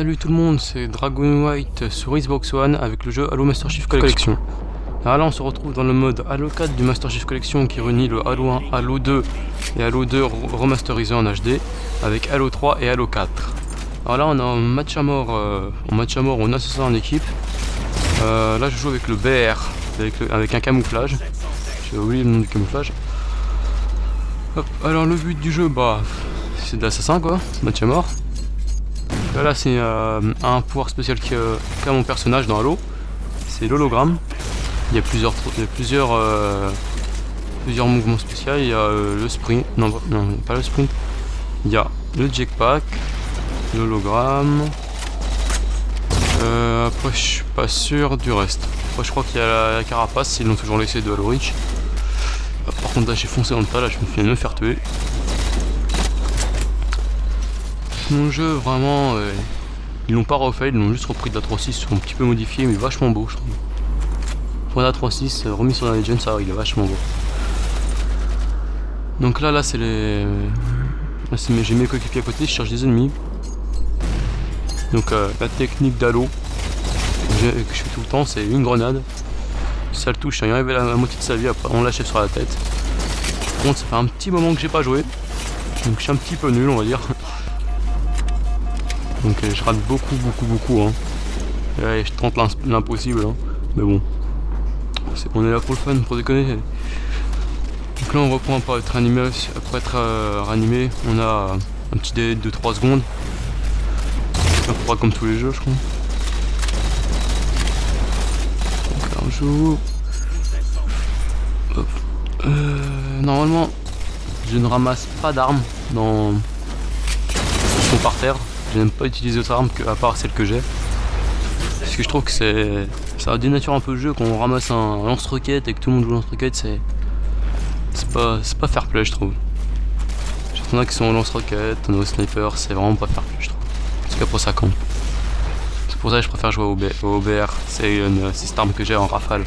Salut tout le monde, c'est Dragon White sur Xbox One avec le jeu Halo Master Chief Collection. Alors là on se retrouve dans le mode Halo 4 du Master Chief Collection qui réunit le Halo 1, Halo 2 et Halo 2 remasterisé en HD avec Halo 3 et Halo 4. Alors là on a un match à mort, on a ça en équipe. Là je joue avec le BR, avec un camouflage. J'ai oublié le nom du camouflage. Hop, alors le but du jeu, c'est d'assassin quoi, match à mort. Là c'est un pouvoir spécial qu'a mon personnage dans Halo, c'est l'hologramme. Il y a plusieurs mouvements spéciaux. Il y a le sprint, non pas le sprint. Il y a le jetpack, l'hologramme. Après je suis pas sûr du reste. Après je crois qu'il y a la carapace, ils l'ont toujours laissé de Halo Reach. Par contre là j'ai foncé dans le tas, là je viens de me faire tuer. Mon jeu vraiment, ils l'ont pas refait, ils l'ont juste repris de la 3.6, un petit peu modifié mais vachement beau je trouve. Pour la 3.6 remis sur la Legend, ça il est vachement beau. Donc là c'est les... j'ai mes coéquipiers à côté, je cherche des ennemis. Donc la technique d'Halo que je fais tout le temps, c'est une grenade. Ça le touche, il arrive à la moitié de sa vie, après on l'achève sur la tête. Par contre ça fait un petit moment que j'ai pas joué, donc je suis un petit peu nul on va dire. Donc je rate beaucoup hein. Ouais, je tente l'impossible hein. Mais bon, on est là pour le fun, pour déconner. Donc là on reprend après être animé, ranimé, on a un petit délai de 3 secondes. Ça fera comme tous les jeux je crois. Donc là on joue. Normalement je ne ramasse pas d'armes dans... Elles sont par terre. Je n'aime pas utiliser d'autres armes à part celles que j'ai. Parce que je trouve que ça dénature un peu le jeu quand on ramasse un lance-roquette et que tout le monde joue lance-roquette, c'est pas fair play je trouve. Il y en a qui sont au lance-roquette, on est au sniper, c'est vraiment pas fair play je trouve. Parce qu'après ça campe. C'est pour ça que je préfère jouer au OBR, c'est cette arme que j'ai en rafale.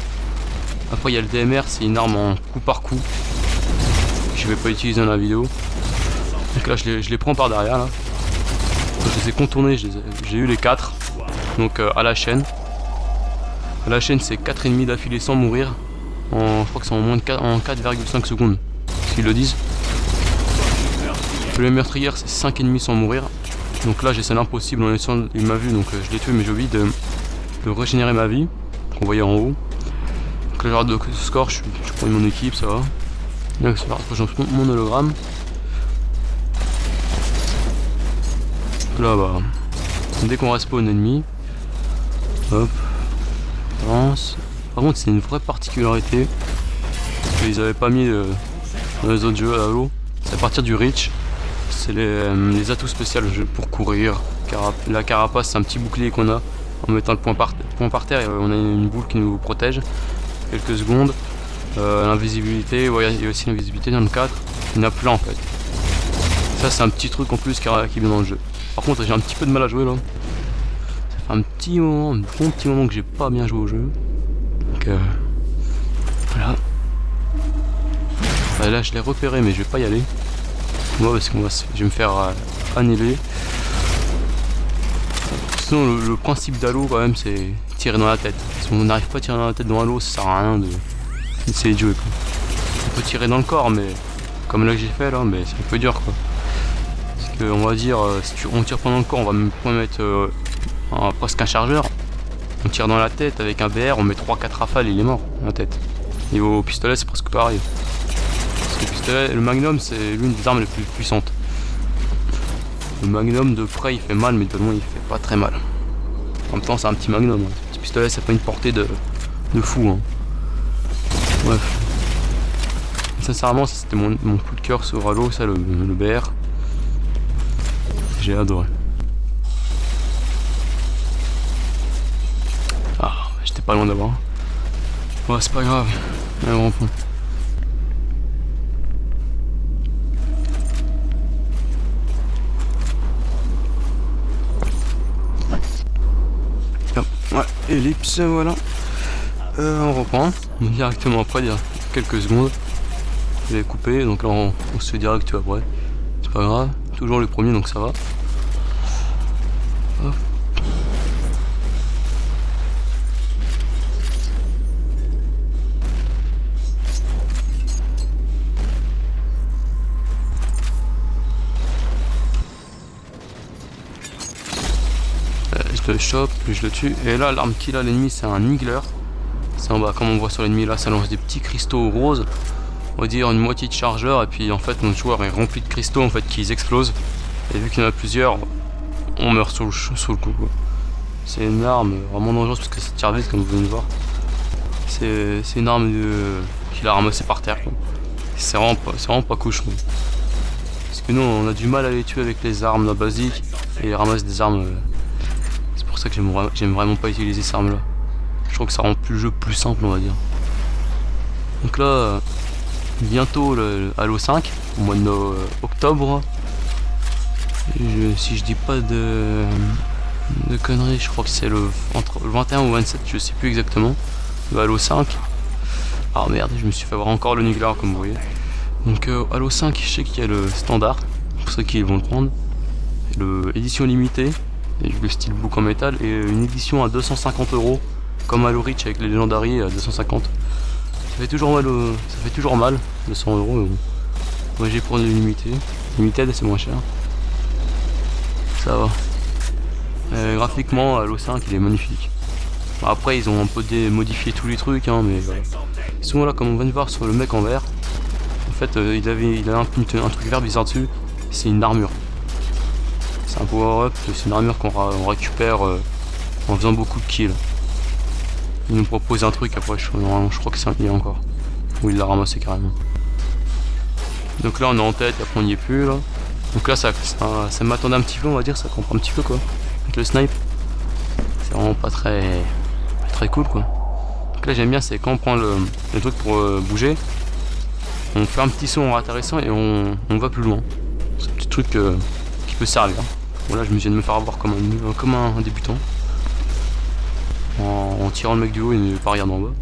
Après il y a le DMR, c'est une arme en coup par coup. Que je vais pas utiliser dans la vidéo. Donc là je les prends par derrière là. Je les ai contournés, j'ai eu les 4. Donc à la chaîne. À la chaîne c'est 4 ennemis d'affilée sans mourir. Je crois que c'est en moins de 4,5 secondes. Parce qu'ils le disent. Le meurtrier c'est 5 ennemis sans mourir. Donc là j'essaie l'impossible en essayant, il m'a vu donc je l'ai tué mais j'ai oublié de régénérer ma vie. Qu'on voyait en haut. Donc là j'ai de score, je prends mon équipe, ça va. Donc c'est parti, j'en mon hologramme. Là dès qu'on respawn ennemi, hop, avance. Par contre c'est une vraie particularité qu'ils avaient pas mis dans les autres jeux à Halo. C'est à partir du reach, c'est les atouts spéciaux pour courir. La carapace c'est un petit bouclier qu'on a en mettant le point par terre, on a une boule qui nous protège quelques secondes. L'invisibilité, ouais, il y a aussi l'invisibilité dans le 4, il y en a plein en fait. Ça c'est un petit truc en plus qui vient dans le jeu. Par contre j'ai un petit peu de mal à jouer là. Ça fait un bon petit moment que j'ai pas bien joué au jeu. Donc voilà. Là je l'ai repéré mais je vais pas y aller. Moi parce que je vais me faire annihiler. Sinon le principe d'Halo quand même c'est tirer dans la tête. Si on n'arrive pas à tirer dans la tête dans Halo, ça sert à rien d'essayer de jouer quoi. On peut tirer dans le corps mais comme là que j'ai fait là, mais c'est un peu dur quoi. On va dire, si on tire pendant le corps, on va même pas mettre presque un chargeur. On tire dans la tête avec un BR, on met 3-4 rafales, il est mort dans la tête. Et au pistolet, c'est presque pareil. Parce que le pistolet, le Magnum, c'est l'une des armes les plus puissantes. Le Magnum de près, il fait mal, mais de loin, il fait pas très mal. En même temps, c'est un petit Magnum. Hein. Ce petit pistolet, ça fait une portée de fou. Hein. Bref. Sincèrement, c'était mon coup de cœur sur Halo, ça, le BR. J'ai adoré. Ah, j'étais pas loin d'avoir. Ouais, c'est pas grave. Allez, on reprend. Ouais, ellipse, voilà. On reprend. Directement après, il y a quelques secondes. Je vais couper, donc là on se fait direct après. C'est pas grave. Toujours le premier donc ça va. Hop. Je le chope, puis je le tue. Et là, l'arme qu'il a, l'ennemi, c'est un Niggler. C'est en bas, comme on voit sur l'ennemi là, ça lance des petits cristaux roses. On va dire une moitié de chargeur, et puis en fait, notre joueur est rempli de cristaux en fait qui explosent. Et vu qu'il y en a plusieurs, on meurt sur le coup. C'est une arme vraiment dangereuse parce que ça tire vite, comme vous venez de voir. C'est une arme qu'il a ramassée par terre. C'est vraiment pas cool, je trouve. Parce que nous, on a du mal à les tuer avec les armes là, basiques. Et il ramasse des armes. C'est pour ça que j'aime vraiment pas utiliser cette arme là. Je trouve que ça rend plus le jeu plus simple, on va dire. Donc là, bientôt le Halo 5, au mois d'octobre. Si je dis pas de conneries, je crois que c'est entre le 21 ou 27, je sais plus exactement. Le Halo 5. Ah merde, je me suis fait avoir encore le Niggler comme vous voyez. Donc Halo 5, je sais qu'il y a le standard, pour ceux qui vont le prendre. L'édition limitée, et le steelbook en métal, et une édition à 250 €, comme Halo Reach avec les Legendary à 250. Ça fait toujours mal, 200 €, mais bon. Moi j'ai pris le limité. Limited, c'est moins cher. Ça va. Graphiquement, Halo 5 il est magnifique. Bon, après ils ont un peu modifié tous les trucs, hein, mais voilà. Souvent là, comme on vient de voir sur le mec en vert, en fait il avait un truc vert bizarre dessus, c'est une armure. C'est un power-up, c'est une armure qu'on récupère en faisant beaucoup de kills. Il nous propose un truc, après je crois que c'est un lien encore. Ou il l'a ramassé carrément. Donc là on est en tête, après on n'y est plus là. Donc là ça m'attendait un petit peu, on va dire, ça comprend un petit peu quoi. Avec le snipe. C'est vraiment pas très cool quoi. Donc là j'aime bien, c'est quand on prend le truc pour bouger, on fait un petit saut en atterrissant et on va plus loin. C'est un petit truc qui peut servir. Bon là je me viens de me faire avoir comme un débutant. En tirant le mec du haut et ne pas regarder en bas.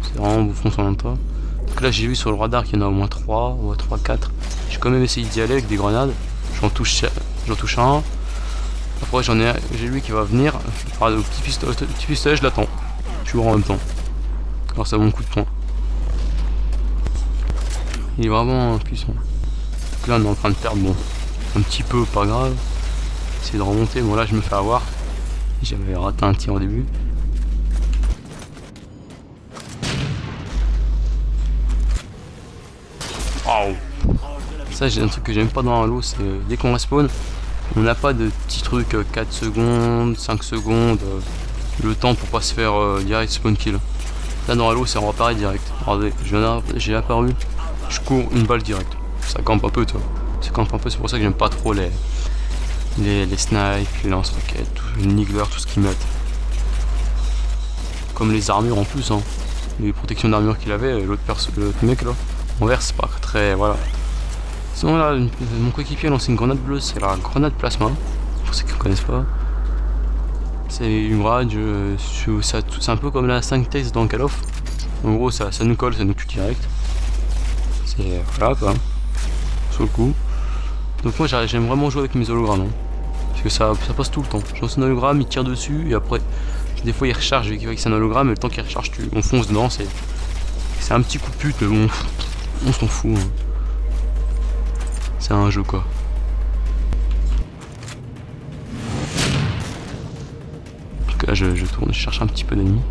C'est vraiment vous fonce en même temps. Donc là j'ai vu sur le radar qu'il y en a au moins 3 ou 4. J'ai quand même essayé d'y aller avec des grenades. J'en touche un. Après j'ai lui qui va venir. Le petit pistolet je l'attends. Toujours en même temps. Grâce à mon coup de poing. Il est vraiment puissant. Donc là on est en train de perdre, bon, un petit peu, pas grave. Essayer de remonter, bon là je me fais avoir. J'avais raté un tir au début. Wow. Ça j'ai un truc que j'aime pas dans Halo, c'est dès qu'on respawn, on n'a pas de petits trucs 4 secondes, 5 secondes, le temps pour pas se faire direct spawn kill. Là dans Halo c'est en appareil direct. Regardez, j'ai apparu, je cours une balle direct. Ça campe un peu toi. Ça campe un peu, c'est pour ça que j'aime pas trop les snipes, les lance-roquettes, les Niggler, tout ce qu'ils mettent. Comme les armures en plus, hein. Les protections d'armure qu'il avait, l'autre mec là, en vert c'est pas très, voilà. Sinon là, mon coéquipier a lancé une grenade bleue, c'est la grenade plasma, pour ceux qui ne connaissent pas. C'est une grenade, c'est un peu comme la 5 Taste dans Call of. En gros ça nous colle, ça nous tue direct. C'est voilà quoi, sur le coup. Donc moi j'aime vraiment jouer avec mes hologrammes, hein. Parce que ça passe tout le temps. Je lance un hologramme, il tire dessus et après des fois il recharge avec un hologramme et le temps qu'il recharge on fonce dedans. C'est un petit coup de pute mais bon, on s'en fout, hein. C'est un jeu quoi. Donc là je tourne, je cherche un petit peu d'ennemis.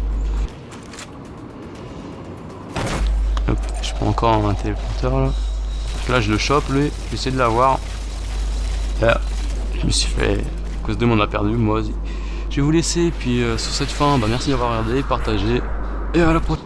Hop, je prends encore un téléporteur là. Donc là je le chope lui, j'essaie de l'avoir. Là, je me suis fait, à cause de moi on a perdu, moi. Je vais vous laisser, puis sur cette fin, merci d'avoir regardé, partagé, et à la prochaine.